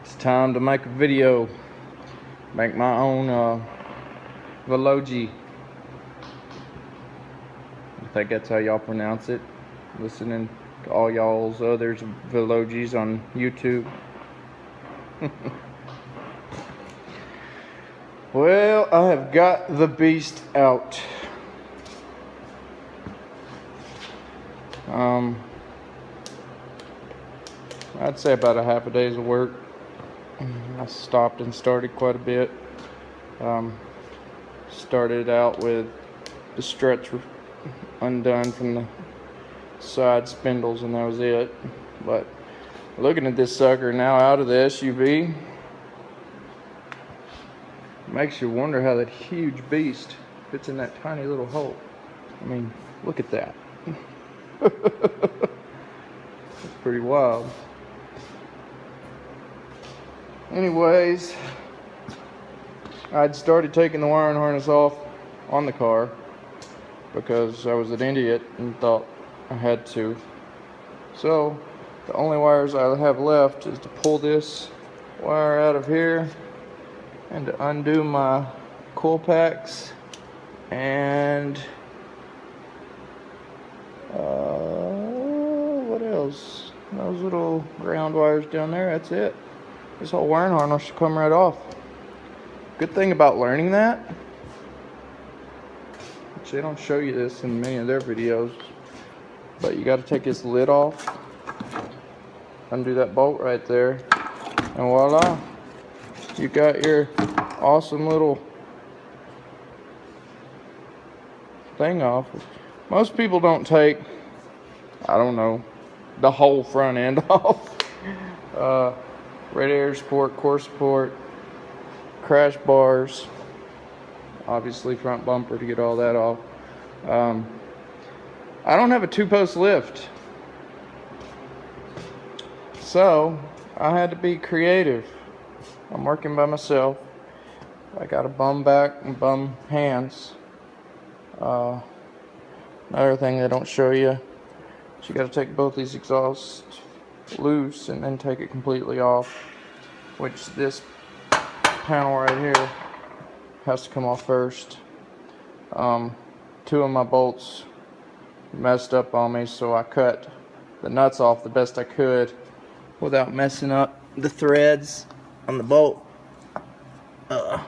It's time to make a video. Make my own Veloci. I think that's how y'all pronounce it. Listening to all y'all's others Veloci's on YouTube. Well, I have got the beast out. I'd say about a half a day's of work. I stopped and started quite a bit. Started out with the struts undone from the side spindles, and that was it. But looking at this sucker now out of the SUV, makes you wonder how that huge beast fits in that tiny little hole. I mean, look at that. That's pretty wild. Anyways, I'd started taking the wiring harness off on the car because I was an idiot and thought I had to. So the only wires I have left is to pull this wire out of here and to undo my coil packs and what else? Those little ground wires down there, that's it. This whole wiring harness should come right off. Good thing about learning that, which they don't show you this in many of their videos, but you got to take this lid off, undo that bolt right there, and voila, you got your awesome little thing off. Most people don't take, I don't know, the whole front end off. Radiator support, core support, crash bars, obviously front bumper to get all that off. I don't have a 2-post lift, so I had to be creative. I'm working by myself. I got a bum back and bum hands. Another thing they don't show you is you got to take both these exhausts loose and then take it completely off, which this panel right here has to come off first. 2 of my bolts messed up on me, so I cut the nuts off the best I could without messing up the threads on the bolt.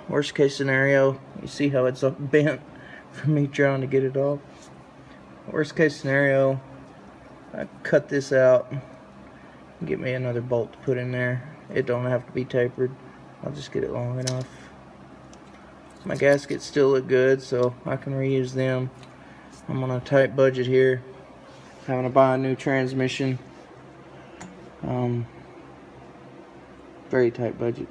Worst case scenario, you see how it's bent from me trying to get it off. Worst case scenario, I cut this out and get me another bolt to put in there. It don't have to be tapered. I'll just get it long enough. My gaskets still look good, so I can reuse them. I'm on a tight budget here, having to buy a new transmission. Very tight budget.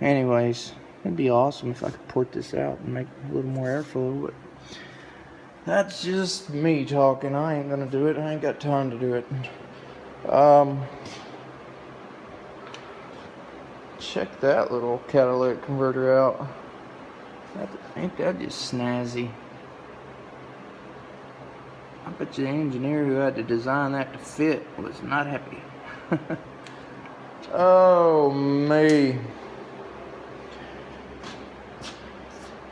Anyways, it'd be awesome if I could port this out and make a little more airflow, but that's just me talking. I ain't gonna do it. I ain't got time to do it. Check that little catalytic converter out. Ain't that just snazzy? I bet you the engineer who had to design that to fit was not happy. Oh me.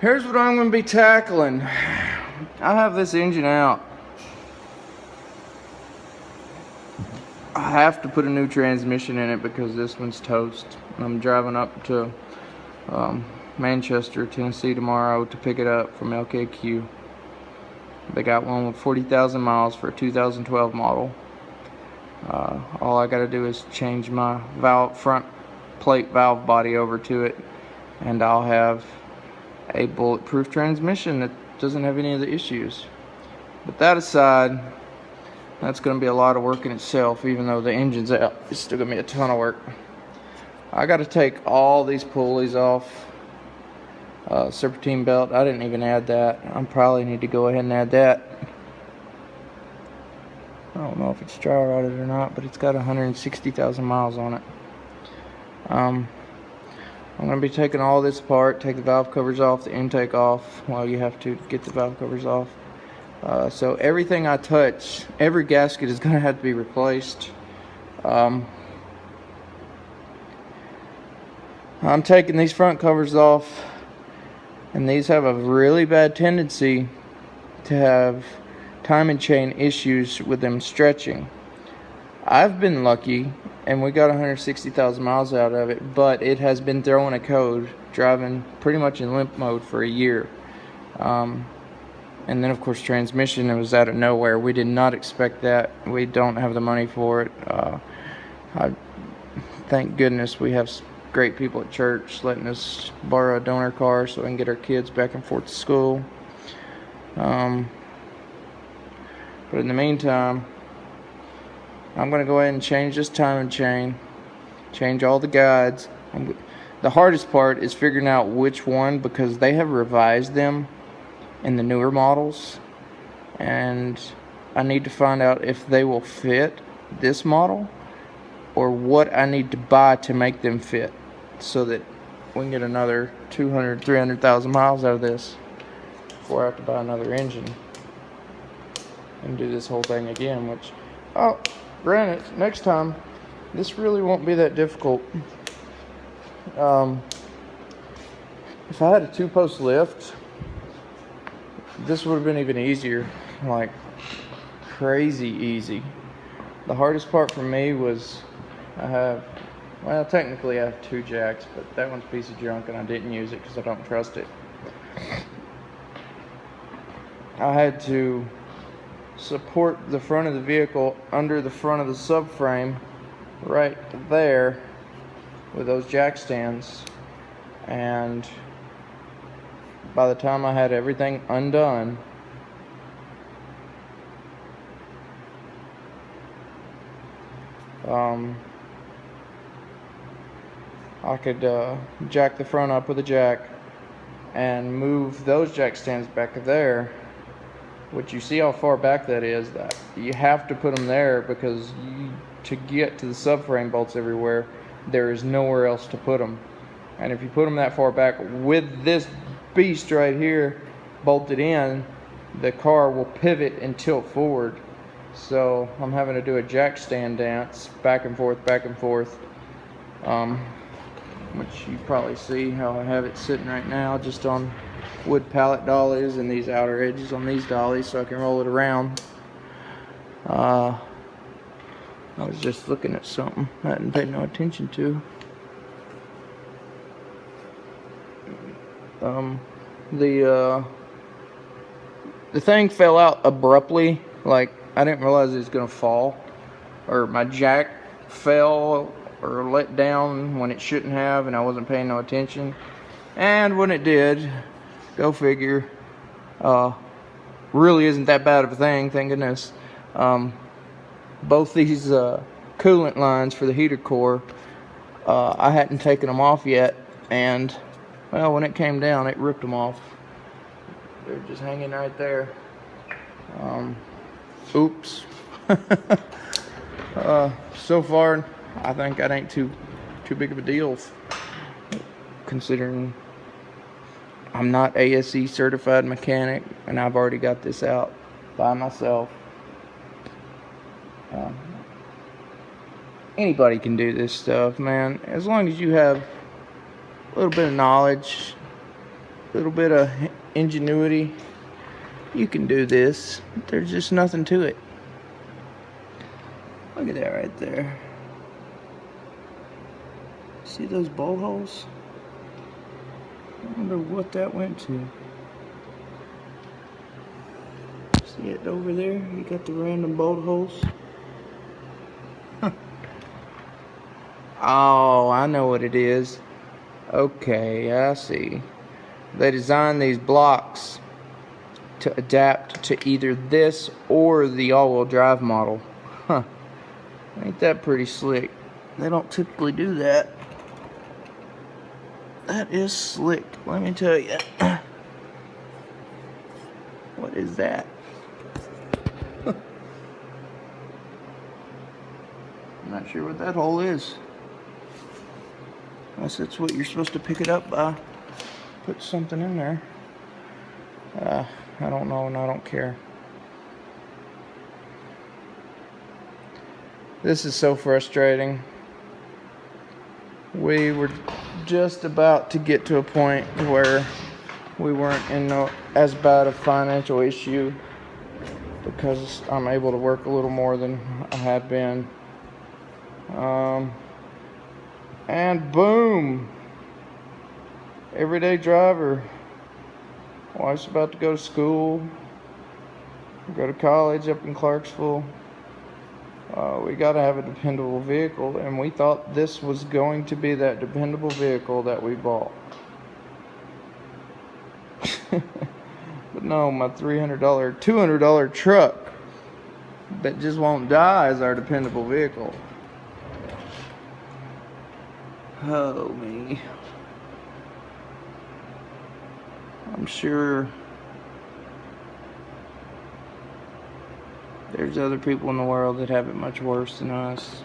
Here's what I'm going to be tackling. I have this engine out. I have to put a new transmission in it because this one's toast. I'm driving up to Manchester, Tennessee tomorrow to pick it up from LKQ. They got one with 40,000 miles for a 2012 model. All I got to do is change my front plate valve body over to it, and I'll have a bulletproof transmission that doesn't have any of the issues. But that aside, that's going to be a lot of work in itself. Even though the engine's out, it's still going to be a ton of work. I got to take all these pulleys off. Serpentine belt, I didn't even add that. I probably need to go ahead and add that. I don't know if it's dry rotted or not, but it's got 160,000 miles on it. I'm going to be taking all this apart, take the valve covers off, the intake off. Well, you have to get the valve covers off. So everything I touch, every gasket is going to have to be replaced. I'm taking these front covers off, and these have a really bad tendency to have timing chain issues with them stretching. I've been lucky, and we got 160,000 miles out of it, but it has been throwing a code, driving pretty much in limp mode for a year. And then, of course, transmission, it was out of nowhere. We did not expect that. We don't have the money for it. Thank goodness we have great people at church letting us borrow a donor car so we can get our kids back and forth to school. But in the meantime, I'm going to go ahead and change this timing chain, change all the guides. The hardest part is figuring out which one, because they have revised them in the newer models, and I need to find out if they will fit this model or what I need to buy to make them fit, so that we can get another 200, 300,000 miles out of this before I have to buy another engine and do this whole thing again. Which, oh, granted, next time this really won't be that difficult. If I had a 2-post lift, this would have been even easier, like crazy easy. The hardest part for me was technically I have 2 jacks, but that one's a piece of junk and I didn't use it because I don't trust it. I had to support the front of the vehicle under the front of the subframe right there with those jack stands, and by the time I had everything undone, I could jack the front up with a jack and move those jack stands back there, which you see how far back that is. That you have to put them there because to get to the subframe bolts everywhere, there is nowhere else to put them. And if you put them that far back with this beast right here bolted in, the car will pivot and tilt forward. So I'm having to do a jack stand dance back and forth, which you probably see how I have it sitting right now, just on wood pallet dollies and these outer edges on these dollies so I can roll it around. I was just looking at something I hadn't paid no attention to. The thing fell out abruptly. Like, I didn't realize it was gonna fall, or my jack fell or let down when it shouldn't have, and I wasn't paying no attention. And when it did, go figure, really isn't that bad of a thing, thank goodness. Both these coolant lines for the heater core, I hadn't taken them off yet, and well, when it came down, it ripped them off. They're just hanging right there. Oops. So far, I think that ain't too big of a deal, considering I'm not ASE certified mechanic, and I've already got this out by myself. Anybody can do this stuff, man, as long as you have a little bit of knowledge, a little bit of ingenuity. You can do this. There's just nothing to it. Look at that right there. See those bolt holes? I wonder what that went to. See it over there? You got the random bolt holes. Oh, I know what it is. Okay, I see. They designed these blocks to adapt to either this or the all-wheel drive model. Huh. Ain't that pretty slick? They don't typically do that. That is slick, let me tell you. What is that? I'm not sure what that hole is. Unless that's what you're supposed to pick it up by. Put something in there. I don't know, and I don't care. This is so frustrating. we were just about to get to a point where we weren't in as bad a financial issue because I'm able to work a little more than I had been. And boom, everyday driver. Wife's about to go to school, go to college up in Clarksville. We got to have a dependable vehicle, and we thought this was going to be that dependable vehicle that we bought. But no, my $300, $200 truck that just won't die is our dependable vehicle. Oh, me. I'm sure there's other people in the world that have it much worse than us.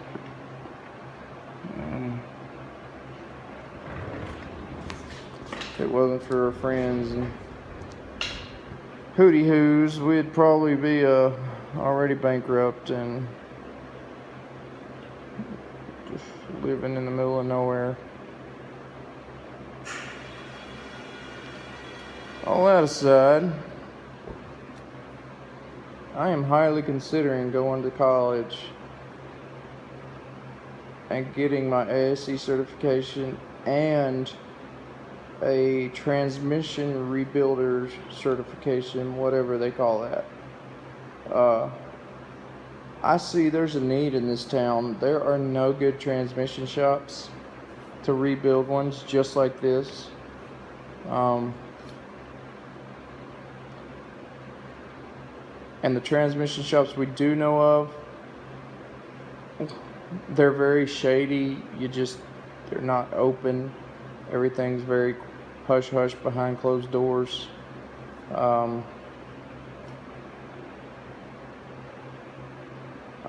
If it wasn't for our friends and hootie hoos, we'd probably be already bankrupt and just living in the middle of nowhere. All that aside, I am highly considering going to college and getting my ASE certification and a transmission rebuilder certification, whatever they call that. I see there's a need in this town. There are no good transmission shops to rebuild ones just like this. And the transmission shops we do know of, they're very shady. They're not open. Everything's very hush-hush behind closed doors. I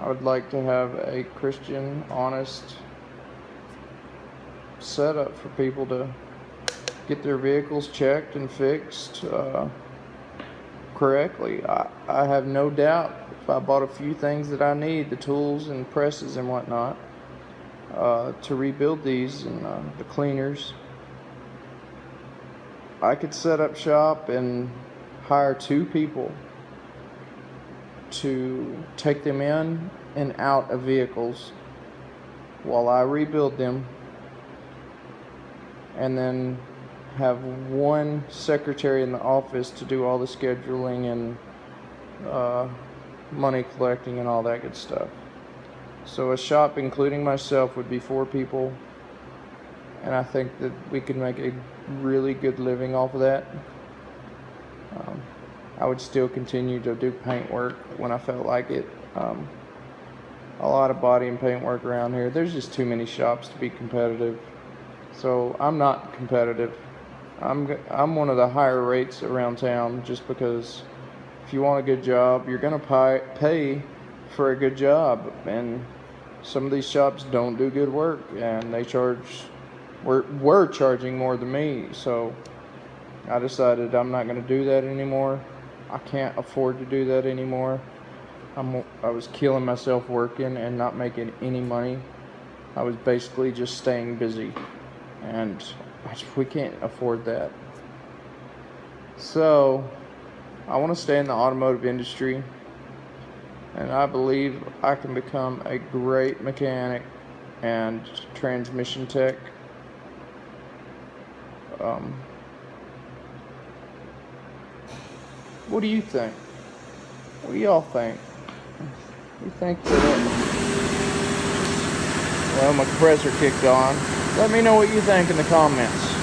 would like to have a Christian, honest setup for people to get their vehicles checked and fixed correctly. I have no doubt if I bought a few things that I need, the tools and presses and whatnot, to rebuild these and the cleaners, I could set up shop and hire 2 people to take them in and out of vehicles while I rebuild them, and then have 1 secretary in the office to do all the scheduling and money collecting and all that good stuff. So a shop including myself would be 4 people, and I think that we could make a really good living off of that. I would still continue to do paint work when I felt like it. A lot of body and paint work around here. There's just too many shops to be competitive. So I'm not competitive. I'm one of the higher rates around town, just because if you want a good job, you're gonna pay for a good job, and some of these shops don't do good work, and they were charging more than me. So I decided I'm not gonna do that anymore. I can't afford to do that anymore. I was killing myself working and not making any money. I was basically just staying busy, and we can't afford that. So I want to stay in the automotive industry, and I believe I can become a great mechanic and transmission tech. What do you think? What do y'all think? You think that well, my compressor kicked on. Let me know what you think in the comments.